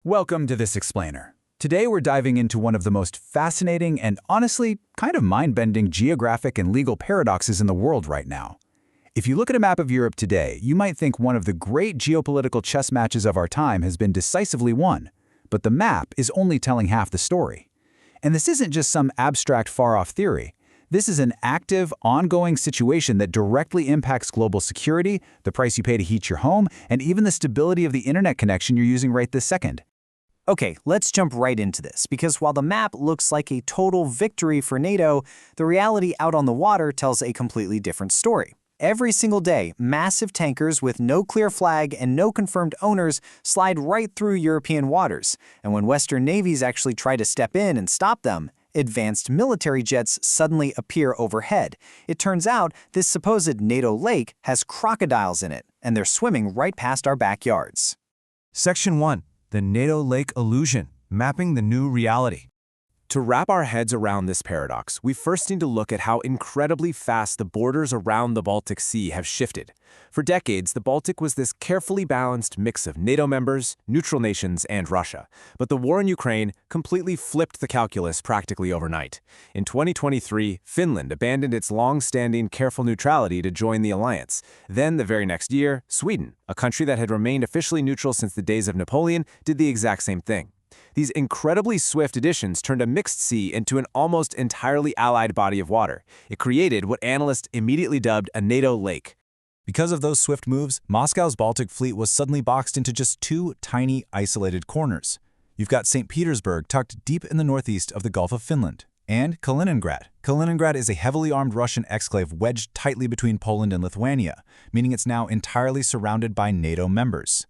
Welcome to this explainer. Today we're diving into one of the most fascinating and honestly kind of mind-bending geographic and legal paradoxes in the world right now. If you look at a map of Europe today, you might think one of the great geopolitical chess matches of our time has been decisively won, but the map is only telling half the story. And this isn't just some abstract far-off theory. This is an active, ongoing situation that directly impacts global security, the price you pay to heat your home, and even the stability of the internet connection you're using right this second. Okay, let's jump right into this, because while the map looks like a total victory for NATO, the reality out on the water tells a completely different story. Every single day, massive tankers with no clear flag and no confirmed owners slide right through European waters, and when Western navies actually try to step in and stop them, advanced military jets suddenly appear overhead. It turns out this supposed NATO lake has crocodiles in it, and they're swimming right past our backyards. Section 1. The NATO Lake Illusion, Mapping the New Reality. To wrap our heads around this paradox, we first need to look at how incredibly fast the borders around the Baltic Sea have shifted. For decades, the Baltic was this carefully balanced mix of NATO members, neutral nations, and Russia. But the war in Ukraine completely flipped the calculus practically overnight. In 2023, Finland abandoned its long-standing careful neutrality to join the alliance. Then, the very next year, Sweden, a country that had remained officially neutral since the days of Napoleon, did the exact same thing. These incredibly swift additions turned a mixed sea into an almost entirely allied body of water. It created what analysts immediately dubbed a NATO lake. Because of those swift moves, Moscow's Baltic fleet was suddenly boxed into just two tiny, isolated corners. You've got St. Petersburg tucked deep in the northeast of the Gulf of Finland, and Kaliningrad. Kaliningrad is a heavily armed Russian exclave wedged tightly between Poland and Lithuania, meaning it's now entirely surrounded by NATO members.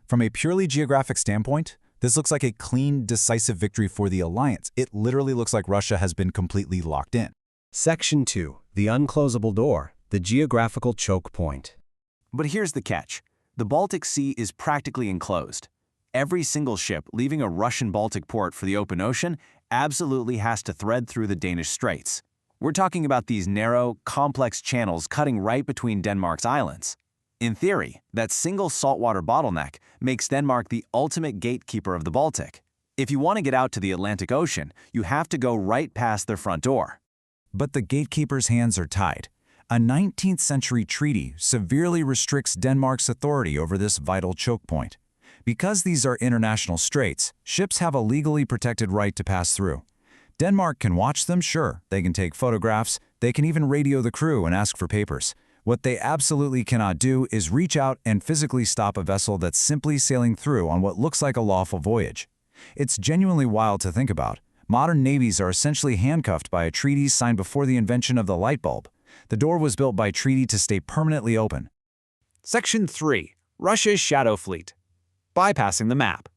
From a purely geographic standpoint, this looks like a clean, decisive victory for the alliance. It literally looks like Russia has been completely locked in. Section 2. The unclosable door, the geographical choke point. But here's the catch. The Baltic Sea is practically enclosed. Every single ship leaving a Russian Baltic port for the open ocean absolutely has to thread through the Danish Straits. We're talking about these narrow, complex channels cutting right between Denmark's islands. In theory, that single saltwater bottleneck makes Denmark the ultimate gatekeeper of the Baltic. If you want to get out to the Atlantic Ocean, you have to go right past their front door. But the gatekeeper's hands are tied. A 19th century treaty severely restricts Denmark's authority over this vital choke point. Because these are international straits, ships have a legally protected right to pass through. Denmark can watch them, sure. They can take photographs. They can even radio the crew and ask for papers. What they absolutely cannot do is reach out and physically stop a vessel that's simply sailing through on what looks like a lawful voyage. It's genuinely wild to think about. Modern navies are essentially handcuffed by a treaty signed before the invention of the light bulb. The door was built by treaty to stay permanently open. Section 3. Russia's Shadow Fleet, Bypassing the Map.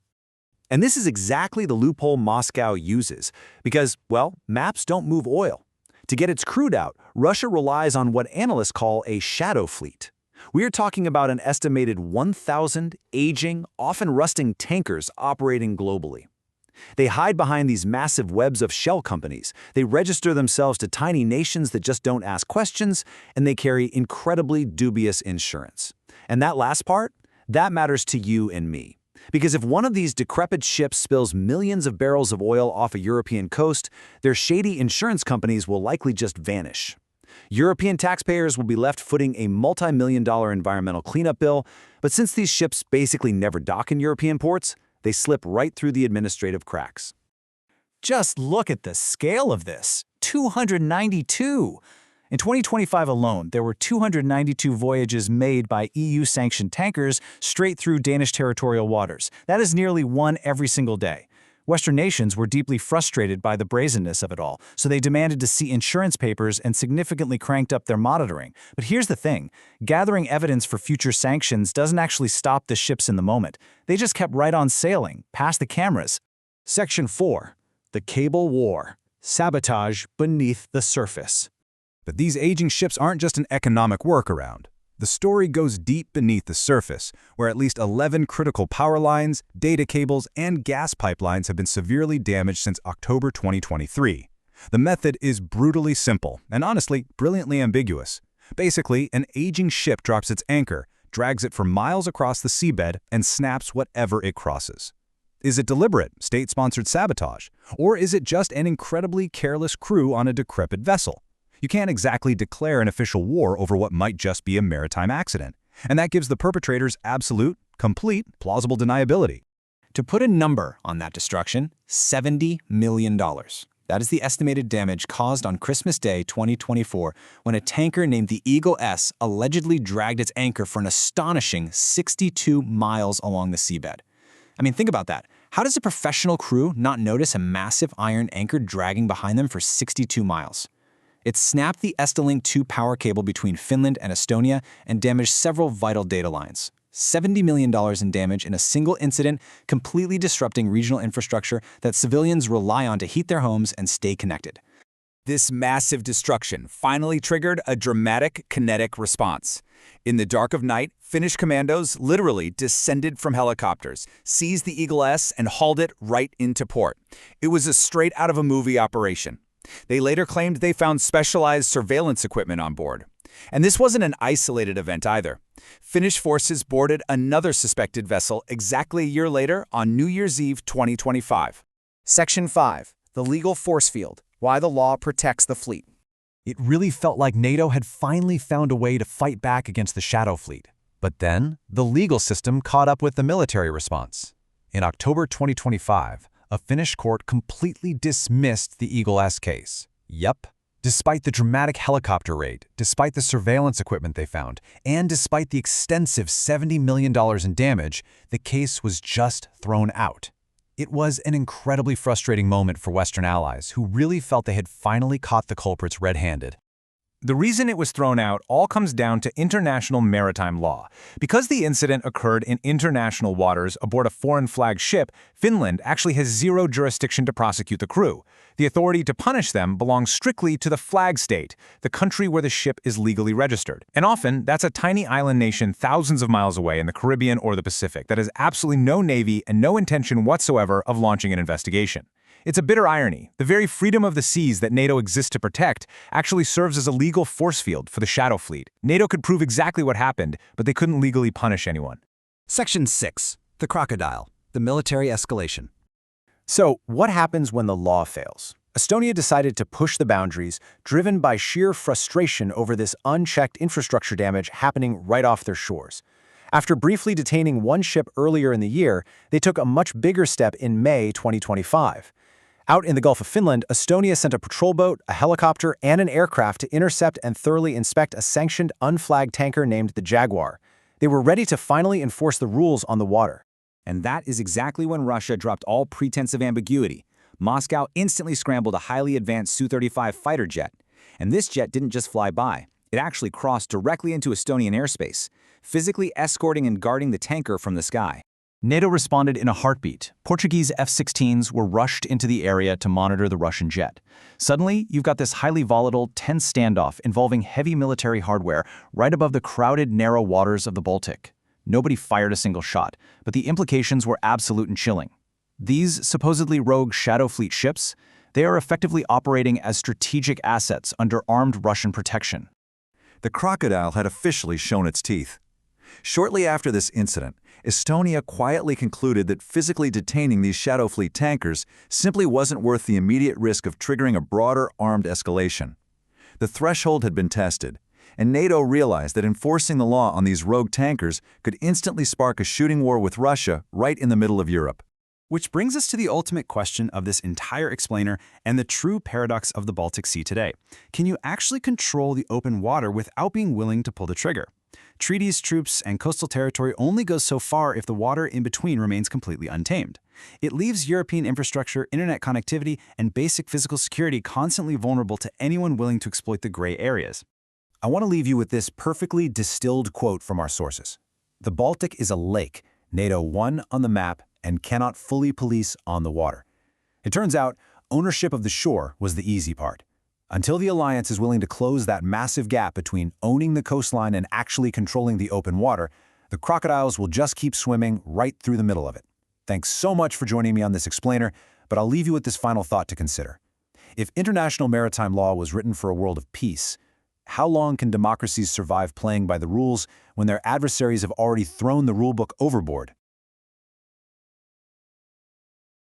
And this is exactly the loophole Moscow uses, because, well, maps don't move oil. To get its crude out, Russia relies on what analysts call a shadow fleet. We are talking about an estimated 1,000 aging, often rusting tankers operating globally. They hide behind these massive webs of shell companies. They register themselves to tiny nations that just don't ask questions, and they carry incredibly dubious insurance. And that last part, that matters to you and me. Because if one of these decrepit ships spills millions of barrels of oil off a European coast, their shady insurance companies will likely just vanish. European taxpayers will be left footing a multi-million-dollar environmental cleanup bill, but since these ships basically never dock in European ports, they slip right through the administrative cracks. Just look at the scale of this. 292! In 2025 alone, there were 292 voyages made by EU-sanctioned tankers straight through Danish territorial waters. That is nearly one every single day. Western nations were deeply frustrated by the brazenness of it all, so they demanded to see insurance papers and significantly cranked up their monitoring. But here's the thing. Gathering evidence for future sanctions doesn't actually stop the ships in the moment. They just kept right on sailing, past the cameras. Section 4. The Cable War, Sabotage Beneath the Surface. But these aging ships aren't just an economic workaround. The story goes deep beneath the surface, where at least 11 critical power lines, data cables, and gas pipelines have been severely damaged since October 2023. The method is brutally simple and honestly brilliantly ambiguous. Basically, an aging ship drops its anchor, drags it for miles across the seabed, and snaps whatever it crosses. Is it deliberate, state-sponsored sabotage? Or is it just an incredibly careless crew on a decrepit vessel? You can't exactly declare an official war over what might just be a maritime accident. And that gives the perpetrators absolute, complete, plausible deniability. To put a number on that destruction, $70 million. That is the estimated damage caused on Christmas Day 2024 when a tanker named the Eagle S allegedly dragged its anchor for an astonishing 62 miles along the seabed. I mean, think about that. How does a professional crew not notice a massive iron anchor dragging behind them for 62 miles? It snapped the Estlink 2 power cable between Finland and Estonia and damaged several vital data lines. $70 million in damage in a single incident, completely disrupting regional infrastructure that civilians rely on to heat their homes and stay connected. This massive destruction finally triggered a dramatic kinetic response. In the dark of night, Finnish commandos literally descended from helicopters, seized the Eagle S, and hauled it right into port. It was a straight-out-of-a-movie operation. They later claimed they found specialized surveillance equipment on board. And this wasn't an isolated event either. Finnish forces boarded another suspected vessel exactly a year later on New Year's Eve 2025. Section 5. The Legal Force Field. Why the Law Protects the Fleet. It really felt like NATO had finally found a way to fight back against the Shadow Fleet. But then, the legal system caught up with the military response. In October 2025, a Finnish court completely dismissed the Eagle S case. Yep. Despite the dramatic helicopter raid, despite the surveillance equipment they found, and despite the extensive $70 million in damage, the case was just thrown out. It was an incredibly frustrating moment for Western allies who really felt they had finally caught the culprits red-handed. The reason it was thrown out all comes down to international maritime law. Because the incident occurred in international waters aboard a foreign flag ship, Finland actually has zero jurisdiction to prosecute the crew. The authority to punish them belongs strictly to the flag state, the country where the ship is legally registered. And often, that's a tiny island nation thousands of miles away in the Caribbean or the Pacific that has absolutely no navy and no intention whatsoever of launching an investigation. It's a bitter irony. The very freedom of the seas that NATO exists to protect actually serves as a legal force field for the Shadow Fleet. NATO could prove exactly what happened, but they couldn't legally punish anyone. Section 6. The Crocodile. The Military Escalation. So, what happens when the law fails? Estonia decided to push the boundaries, driven by sheer frustration over this unchecked infrastructure damage happening right off their shores. After briefly detaining one ship earlier in the year, they took a much bigger step in May 2025. Out in the Gulf of Finland, Estonia sent a patrol boat, a helicopter, and an aircraft to intercept and thoroughly inspect a sanctioned, unflagged tanker named the Jaguar. They were ready to finally enforce the rules on the water. And that is exactly when Russia dropped all pretense of ambiguity. Moscow instantly scrambled a highly advanced Su-35 fighter jet. And this jet didn't just fly by. It actually crossed directly into Estonian airspace, physically escorting and guarding the tanker from the sky. NATO responded in a heartbeat. Portuguese F-16s were rushed into the area to monitor the Russian jet. Suddenly, you've got this highly volatile, tense standoff involving heavy military hardware right above the crowded, narrow waters of the Baltic. Nobody fired a single shot, but the implications were absolute and chilling. These supposedly rogue Shadow Fleet ships, they are effectively operating as strategic assets under armed Russian protection. The Crocodile had officially shown its teeth. Shortly after this incident, Estonia quietly concluded that physically detaining these Shadow Fleet tankers simply wasn't worth the immediate risk of triggering a broader armed escalation. The threshold had been tested, and NATO realized that enforcing the law on these rogue tankers could instantly spark a shooting war with Russia right in the middle of Europe. Which brings us to the ultimate question of this entire explainer and the true paradox of the Baltic Sea today. Can you actually control the open water without being willing to pull the trigger? Treaties, troops, and coastal territory only goes so far if the water in between remains completely untamed. It leaves European infrastructure, internet connectivity, and basic physical security constantly vulnerable to anyone willing to exploit the gray areas. I want to leave you with this perfectly distilled quote from our sources. The Baltic is a lake NATO won on the map and cannot fully police on the water. It turns out ownership of the shore was the easy part. Until the alliance is willing to close that massive gap between owning the coastline and actually controlling the open water, the Crocodiles will just keep swimming right through the middle of it. Thanks so much for joining me on this explainer, but I'll leave you with this final thought to consider. If international maritime law was written for a world of peace, how long can democracies survive playing by the rules when their adversaries have already thrown the rulebook overboard?